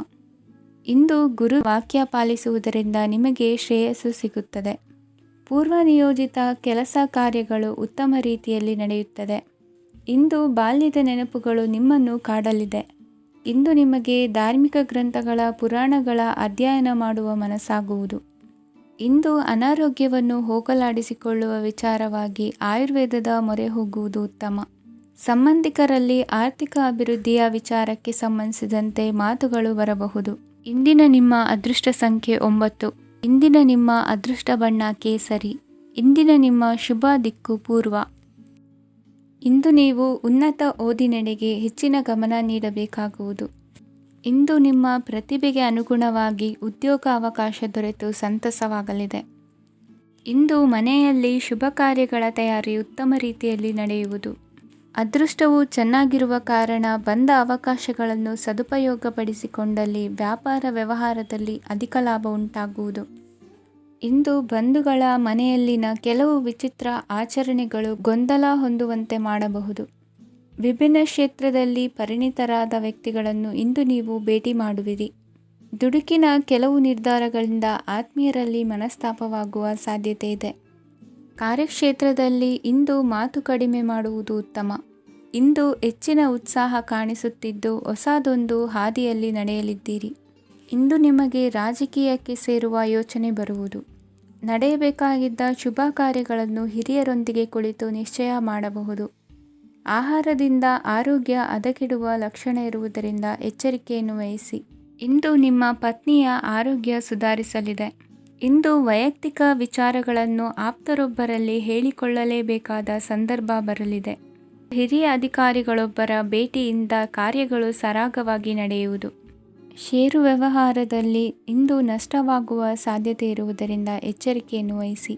ಇಂದು ಗುರು ವಾಕ್ಯ ಪಾಲಿಸುವುದರಿಂದ ನಿಮಗೆ ಶ್ರೇಯಸ್ಸು ಸಿಗುತ್ತದೆ. ಪೂರ್ವ ನಿಯೋಜಿತ ಕೆಲಸ ಕಾರ್ಯಗಳು ಉತ್ತಮ ರೀತಿಯಲ್ಲಿ ನಡೆಯುತ್ತದೆ. ಇಂದು ಬಾಲ್ಯದ ನೆನಪುಗಳು ನಿಮ್ಮನ್ನು ಕಾಡಲಿದೆ. ಇಂದು ನಿಮಗೆ ಧಾರ್ಮಿಕ ಗ್ರಂಥಗಳ ಪುರಾಣಗಳ ಅಧ್ಯಯನ ಮಾಡುವ ಮನಸ್ಸಾಗುವುದು. ಇಂದು ಅನಾರೋಗ್ಯವನ್ನು ಹೋಗಲಾಡಿಸಿಕೊಳ್ಳುವ ವಿಚಾರವಾಗಿ ಆಯುರ್ವೇದದ ಮೊರೆ ಹೋಗುವುದು ಉತ್ತಮ. ಸಂಬಂಧಿಕರಲ್ಲಿ ಆರ್ಥಿಕ ಅಭಿವೃದ್ಧಿಯ ವಿಚಾರಕ್ಕೆ ಸಂಬಂಧಿಸಿದಂತೆ ಮಾತುಗಳು ಬರಬಹುದು. ಇಂದಿನ ನಿಮ್ಮ ಅದೃಷ್ಟ ಸಂಖ್ಯೆ 9. ಇಂದಿನ ನಿಮ್ಮ ಅದೃಷ್ಟ ಬಣ್ಣ ಕೇಸರಿ. ಇಂದಿನ ನಿಮ್ಮ ಶುಭ ದಿಕ್ಕು ಪೂರ್ವ. ಇಂದು ನೀವು ಉನ್ನತ ಓದಿನೆಡೆಗೆ ಹೆಚ್ಚಿನ ಗಮನ ನೀಡಬೇಕಾಗುವುದು. ಇಂದು ನಿಮ್ಮ ಪ್ರತಿಭೆಗೆ ಅನುಗುಣವಾಗಿ ಉದ್ಯೋಗ ಅವಕಾಶ ದೊರೆತು ಸಂತಸವಾಗಲಿದೆ. ಇಂದು ಮನೆಯಲ್ಲಿ ಶುಭ ಕಾರ್ಯಗಳ ತಯಾರಿ ಉತ್ತಮ ರೀತಿಯಲ್ಲಿ ನಡೆಯುವುದು. ಅದೃಷ್ಟವು ಚೆನ್ನಾಗಿರುವ ಕಾರಣ ಬಂದ ಅವಕಾಶಗಳನ್ನು ಸದುಪಯೋಗಪಡಿಸಿಕೊಂಡಲ್ಲಿ ವ್ಯಾಪಾರ ವ್ಯವಹಾರದಲ್ಲಿ ಅಧಿಕ ಲಾಭ ಉಂಟಾಗುವುದು. ಇಂದು ಬಂಧುಗಳ ಮನೆಯಲ್ಲಿನ ಕೆಲವು ವಿಚಿತ್ರ ಆಚರಣೆಗಳು ಗೊಂದಲ ಹೊಂದುವಂತೆ ಮಾಡಬಹುದು. ವಿಭಿನ್ನ ಕ್ಷೇತ್ರದಲ್ಲಿ ಪರಿಣಿತರಾದ ವ್ಯಕ್ತಿಗಳನ್ನು ಇಂದು ನೀವು ಭೇಟಿ ಮಾಡುವಿರಿ. ದುಡುಕಿನ ಕೆಲವು ನಿರ್ಧಾರಗಳಿಂದ ಆತ್ಮೀಯರಲ್ಲಿ ಮನಸ್ತಾಪವಾಗುವ ಸಾಧ್ಯತೆ ಇದೆ. ಕಾರ್ಯಕ್ಷೇತ್ರದಲ್ಲಿ ಇಂದು ಮಾತು ಕಡಿಮೆ ಮಾಡುವುದು ಉತ್ತಮ. ಇಂದು ಹೆಚ್ಚಿನ ಉತ್ಸಾಹ ಕಾಣಿಸುತ್ತಿದ್ದು ಹೊಸದೊಂದು ಹಾದಿಯಲ್ಲಿ ನಡೆಯಲಿದ್ದೀರಿ. ಇಂದು ನಿಮಗೆ ರಾಜಕೀಯಕ್ಕೆ ಸೇರುವ ಯೋಚನೆ ಬರುವುದು. ನಡೆಯಬೇಕಾಗಿದ್ದ ಶುಭ ಕಾರ್ಯಗಳನ್ನು ಹಿರಿಯರೊಂದಿಗೆ ಕುಳಿತು ನಿಶ್ಚಯ ಮಾಡಬಹುದು. ಆಹಾರದಿಂದ ಆರೋಗ್ಯ ಹದಗೆಡುವ ಲಕ್ಷಣ ಇರುವುದರಿಂದ ಎಚ್ಚರಿಕೆಯನ್ನು ವಹಿಸಿ. ಇಂದು ನಿಮ್ಮ ಪತ್ನಿಯ ಆರೋಗ್ಯ ಸುಧಾರಿಸಲಿದೆ. ಇಂದು ವೈಯಕ್ತಿಕ ವಿಚಾರಗಳನ್ನು ಆಪ್ತರೊಬ್ಬರಲ್ಲಿ ಹೇಳಿಕೊಳ್ಳಲೇಬೇಕಾದ ಸಂದರ್ಭ ಬರಲಿದೆ. ಹಿರಿಯ ಅಧಿಕಾರಿಗಳೊಬ್ಬರ ಭೇಟಿಯಿಂದ ಕಾರ್ಯಗಳು ಸರಾಗವಾಗಿ ನಡೆಯುವುದು. ಷೇರು ವ್ಯವಹಾರದಲ್ಲಿ ಇಂದು ನಷ್ಟವಾಗುವ ಸಾಧ್ಯತೆ ಇರುವುದರಿಂದ ಎಚ್ಚರಿಕೆಯನ್ನು ವಹಿಸಿ.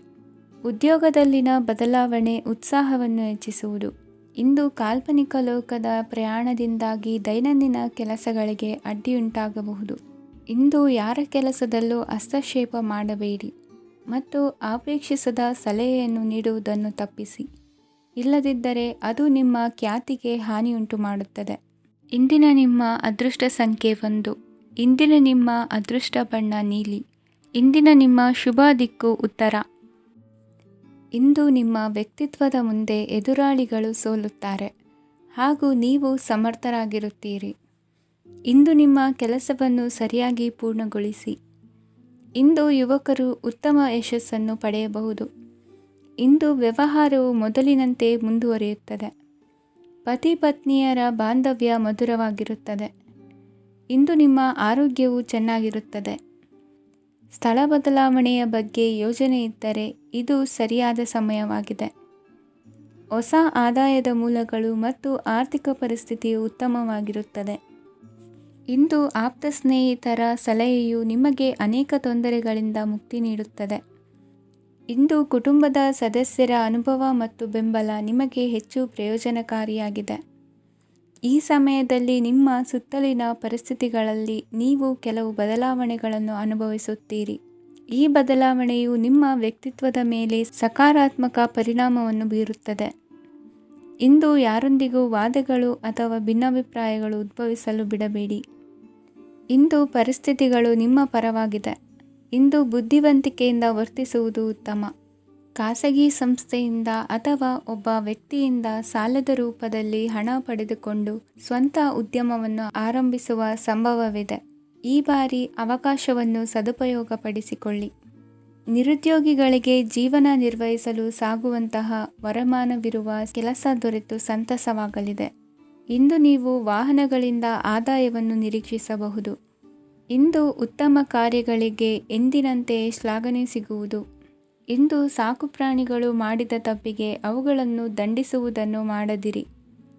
ಉದ್ಯೋಗದಲ್ಲಿನ ಬದಲಾವಣೆ ಉತ್ಸಾಹವನ್ನು ಹೆಚ್ಚಿಸುವುದು. ಇಂದು ಕಾಲ್ಪನಿಕ ಲೋಕದ ಪ್ರಯಾಣದಿಂದಾಗಿ ದೈನಂದಿನ ಕೆಲಸಗಳಿಗೆ ಅಡ್ಡಿಯುಂಟಾಗಬಹುದು. ಇಂದು ಯಾರ ಕೆಲಸದಲ್ಲೂ ಹಸ್ತಕ್ಷೇಪ ಮಾಡಬೇಡಿ ಮತ್ತು ಅಪೇಕ್ಷಿಸದ ಸಲಹೆಯನ್ನು ನೀಡುವುದನ್ನು ತಪ್ಪಿಸಿ. ಇಲ್ಲದಿದ್ದರೆ ಅದು ನಿಮ್ಮ ಖ್ಯಾತಿಗೆ ಹಾನಿಯುಂಟು ಮಾಡುತ್ತದೆ. ಇಂದಿನ ನಿಮ್ಮ ಅದೃಷ್ಟ ಸಂಖ್ಯೆ 1. ಇಂದಿನ ನಿಮ್ಮ ಅದೃಷ್ಟ ಬಣ್ಣ ನೀಲಿ. ಇಂದಿನ ನಿಮ್ಮ ಶುಭ ದಿಕ್ಕು ಉತ್ತರ. ಇಂದು ನಿಮ್ಮ ವ್ಯಕ್ತಿತ್ವದ ಮುಂದೆ ಎದುರಾಳಿಗಳು ಸೋಲುತ್ತಾರೆ ಹಾಗೂ ನೀವು ಸಮರ್ಥರಾಗಿರುತ್ತೀರಿ. ಇಂದು ನಿಮ್ಮ ಕೆಲಸವನ್ನು ಸರಿಯಾಗಿ ಪೂರ್ಣಗೊಳಿಸಿ. ಇಂದು ಯುವಕರು ಉತ್ತಮ ಯಶಸ್ಸನ್ನು ಪಡೆಯಬಹುದು. ಇಂದು ವ್ಯವಹಾರವು ಮೊದಲಿನಂತೆ ಮುಂದುವರಿಯುತ್ತದೆ. ಪತಿ ಪತ್ನಿಯರ ಬಾಂಧವ್ಯ ಮಧುರವಾಗಿರುತ್ತದೆ. ಇಂದು ನಿಮ್ಮ ಆರೋಗ್ಯವು ಚೆನ್ನಾಗಿರುತ್ತದೆ. ಸ್ಥಳ ಬದಲಾವಣೆಯ ಬಗ್ಗೆ ಯೋಜನೆ ಇದ್ದರೆ ಇದು ಸರಿಯಾದ ಸಮಯವಾಗಿದೆ. ಹೊಸ ಆದಾಯದ ಮೂಲಗಳು ಮತ್ತು ಆರ್ಥಿಕ ಪರಿಸ್ಥಿತಿಯು ಉತ್ತಮವಾಗಿರುತ್ತದೆ. ಇಂದು ಆಪ್ತ ಸ್ನೇಹಿತರ ಸಲಹೆಯು ನಿಮಗೆ ಅನೇಕ ತೊಂದರೆಗಳಿಂದ ಮುಕ್ತಿ ನೀಡುತ್ತದೆ. ಇಂದು ಕುಟುಂಬದ ಸದಸ್ಯರ ಅನುಭವ ಮತ್ತು ಬೆಂಬಲ ನಿಮಗೆ ಹೆಚ್ಚು ಪ್ರಯೋಜನಕಾರಿಯಾಗಿದೆ. ಈ ಸಮಯದಲ್ಲಿ ನಿಮ್ಮ ಸುತ್ತಲಿನ ಪರಿಸ್ಥಿತಿಗಳಲ್ಲಿ ನೀವು ಕೆಲವು ಬದಲಾವಣೆಗಳನ್ನು ಅನುಭವಿಸುತ್ತೀರಿ. ಈ ಬದಲಾವಣೆಯು ನಿಮ್ಮ ವ್ಯಕ್ತಿತ್ವದ ಮೇಲೆ ಸಕಾರಾತ್ಮಕ ಪರಿಣಾಮವನ್ನು ಬೀರುತ್ತದೆ. ಇಂದು ಯಾರೊಂದಿಗೂ ವಾದಗಳು ಅಥವಾ ಭಿನ್ನಾಭಿಪ್ರಾಯಗಳು ಉದ್ಭವಿಸಲು ಬಿಡಬೇಡಿ. ಇಂದು ಪರಿಸ್ಥಿತಿಗಳು ನಿಮ್ಮ ಪರವಾಗಿದೆ. ಇಂದು ಬುದ್ಧಿವಂತಿಕೆಯಿಂದ ವರ್ತಿಸುವುದು ಉತ್ತಮ. ಖಾಸಗಿ ಸಂಸ್ಥೆಯಿಂದ ಅಥವಾ ಒಬ್ಬ ವ್ಯಕ್ತಿಯಿಂದ ಸಾಲದ ರೂಪದಲ್ಲಿ ಹಣ ಪಡೆದುಕೊಂಡು ಸ್ವಂತ ಉದ್ಯಮವನ್ನು ಆರಂಭಿಸುವ ಸಂಭವವಿದೆ. ಈ ಬಾರಿ ಅವಕಾಶವನ್ನು ಸದುಪಯೋಗಪಡಿಸಿಕೊಳ್ಳಿ. ನಿರುದ್ಯೋಗಿಗಳಿಗೆ ಜೀವನ ನಿರ್ವಹಿಸಲು ಸಾಗುವಂತಹ ವರಮಾನವಿರುವ ಕೆಲಸ ದೊರೆತು ಸಂತಸವಾಗಲಿದೆ. ಇಂದು ನೀವು ವಾಹನಗಳಿಂದ ಆದಾಯವನ್ನು ನಿರೀಕ್ಷಿಸಬಹುದು. ಇಂದು ಉತ್ತಮ ಕಾರ್ಯಗಳಿಗೆ ಎಂದಿನಂತೆ ಶ್ಲಾಘನೆ ಸಿಗುವುದು. ಇಂದು ಸಾಕುಪ್ರಾಣಿಗಳು ಮಾಡಿದ ತಪ್ಪಿಗೆ ಅವುಗಳನ್ನು ದಂಡಿಸುವುದನ್ನು ಮಾಡದಿರಿ.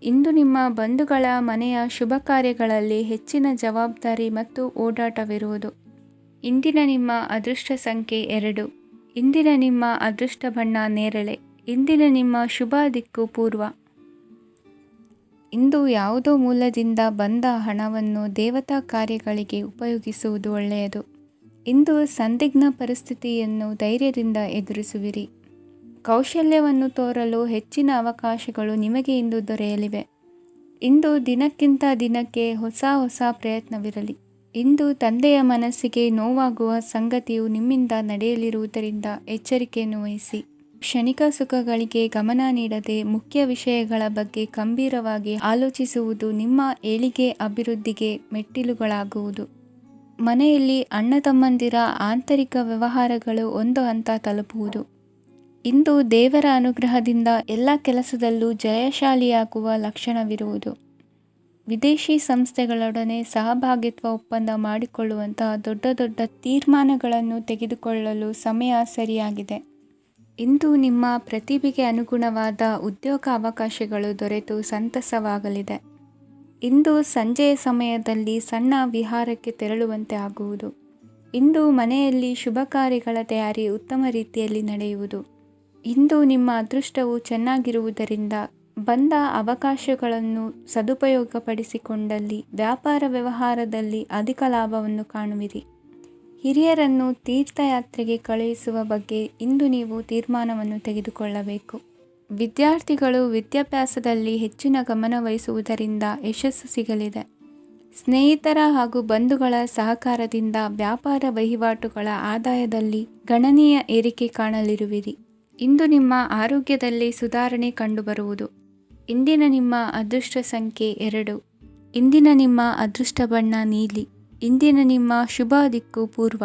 ಇಂದು ನಿಮ್ಮ ಬಂಧುಗಳ ಮನೆಯ ಶುಭ ಕಾರ್ಯಗಳಲ್ಲಿ ಹೆಚ್ಚಿನ ಜವಾಬ್ದಾರಿ ಮತ್ತು ಓಡಾಟವಿರುವುದು. ಇಂದಿನ ನಿಮ್ಮ ಅದೃಷ್ಟ ಸಂಖ್ಯೆ 2. ಇಂದಿನ ನಿಮ್ಮ ಅದೃಷ್ಟ ಬಣ್ಣ ನೇರಳೆ. ಇಂದಿನ ನಿಮ್ಮ ಶುಭ ದಿಕ್ಕು ಪೂರ್ವ. ಇಂದು ಯಾವುದೋ ಮೂಲದಿಂದ ಬಂದ ಹಣವನ್ನು ದೇವತಾ ಕಾರ್ಯಗಳಿಗೆ ಉಪಯೋಗಿಸುವುದು ಒಳ್ಳೆಯದು. ಇಂದು ಸಂದಿಗ್ಧ ಪರಿಸ್ಥಿತಿಯನ್ನು ಧೈರ್ಯದಿಂದ ಎದುರಿಸುವಿರಿ. ಕೌಶಲ್ಯವನ್ನು ತೋರಲು ಹೆಚ್ಚಿನ ಅವಕಾಶಗಳು ನಿಮಗೆ ಇಂದು ದೊರೆಯಲಿವೆ. ಇಂದು ದಿನಕ್ಕಿಂತ ದಿನಕ್ಕೆ ಹೊಸ ಪ್ರಯತ್ನವಿರಲಿ. ಇಂದು ತಂದೆಯ ಮನಸ್ಸಿಗೆ ನೋವಾಗುವ ಸಂಗತಿಯು ನಿಮ್ಮಿಂದ ನಡೆಯಲಿರುವುದರಿಂದ ಎಚ್ಚರಿಕೆಯನ್ನು ವಹಿಸಿ. ಕ್ಷಣಿಕ ಸುಖಗಳಿಗೆ ಗಮನ ನೀಡದೆ ಮುಖ್ಯ ವಿಷಯಗಳ ಬಗ್ಗೆ ಗಂಭೀರವಾಗಿ ಆಲೋಚಿಸುವುದು ನಿಮ್ಮ ಏಳಿಗೆ ಅಭಿವೃದ್ಧಿಗೆ ಮೆಟ್ಟಿಲುಗಳಾಗುವುದು. ಮನೆಯಲ್ಲಿ ಅಣ್ಣ ತಮ್ಮಂದಿರ ಆಂತರಿಕ ವ್ಯವಹಾರಗಳು ಒಂದು ಹಂತ ತಲುಪುವುದು. ಇಂದು ದೇವರ ಅನುಗ್ರಹದಿಂದ ಎಲ್ಲ ಕೆಲಸದಲ್ಲೂ ಜಯಶಾಲಿಯಾಗುವ ಲಕ್ಷಣವಿರುವುದು. ವಿದೇಶಿ ಸಂಸ್ಥೆಗಳೊಡನೆ ಸಹಭಾಗಿತ್ವ ಒಪ್ಪಂದ ಮಾಡಿಕೊಳ್ಳುವಂತಹ ದೊಡ್ಡ ತೀರ್ಮಾನಗಳನ್ನು ತೆಗೆದುಕೊಳ್ಳಲು ಸಮಯ ಸರಿಯಾಗಿದೆ. ಇಂದು ನಿಮ್ಮ ಪ್ರತಿಭೆಗೆ ಅನುಗುಣವಾದ ಉದ್ಯೋಗ ಅವಕಾಶಗಳು ದೊರೆತು ಸಂತಸವಾಗಲಿದೆ. ಇಂದು ಸಂಜೆಯ ಸಮಯದಲ್ಲಿ ಸಣ್ಣ ವಿಹಾರಕ್ಕೆ ತೆರಳುವಂತೆ ಆಗುವುದು. ಇಂದು ಮನೆಯಲ್ಲಿ ಶುಭ ಕಾರ್ಯಗಳ ತಯಾರಿ ಉತ್ತಮ ರೀತಿಯಲ್ಲಿ ನಡೆಯುವುದು. ಇಂದು ನಿಮ್ಮ ಅದೃಷ್ಟವು ಚೆನ್ನಾಗಿರುವುದರಿಂದ ಬಂದ ಅವಕಾಶಗಳನ್ನು ಸದುಪಯೋಗಪಡಿಸಿಕೊಂಡಲ್ಲಿ ವ್ಯಾಪಾರ ವ್ಯವಹಾರದಲ್ಲಿ ಅಧಿಕ ಲಾಭವನ್ನು ಕಾಣುವಿರಿ. ಹಿರಿಯರನ್ನು ತೀರ್ಥಯಾತ್ರೆಗೆ ಕಳುಹಿಸುವ ಬಗ್ಗೆ ಇಂದು ನೀವು ತೀರ್ಮಾನವನ್ನು ತೆಗೆದುಕೊಳ್ಳಬೇಕು. ವಿದ್ಯಾರ್ಥಿಗಳು ವಿದ್ಯಾಭ್ಯಾಸದಲ್ಲಿ ಹೆಚ್ಚಿನ ಗಮನ ವಹಿಸುವುದರಿಂದ ಯಶಸ್ಸು ಸಿಗಲಿದೆ. ಸ್ನೇಹಿತರ ಹಾಗೂ ಬಂಧುಗಳ ಸಹಕಾರದಿಂದ ವ್ಯಾಪಾರ ವಹಿವಾಟುಗಳ ಆದಾಯದಲ್ಲಿ ಗಣನೀಯ ಏರಿಕೆ ಕಾಣಲಿರುವಿರಿ. ಇಂದು ನಿಮ್ಮ ಆರೋಗ್ಯದಲ್ಲಿ ಸುಧಾರಣೆ ಕಂಡುಬರುವುದು. ಇಂದಿನ ನಿಮ್ಮ ಅದೃಷ್ಟ ಸಂಖ್ಯೆ 2. ಇಂದಿನ ನಿಮ್ಮ ಅದೃಷ್ಟ ಬಣ್ಣ ನೀಲಿ. ಇಂದಿನ ನಿಮ್ಮ ಶುಭ ದಿಕ್ಕು ಪೂರ್ವ.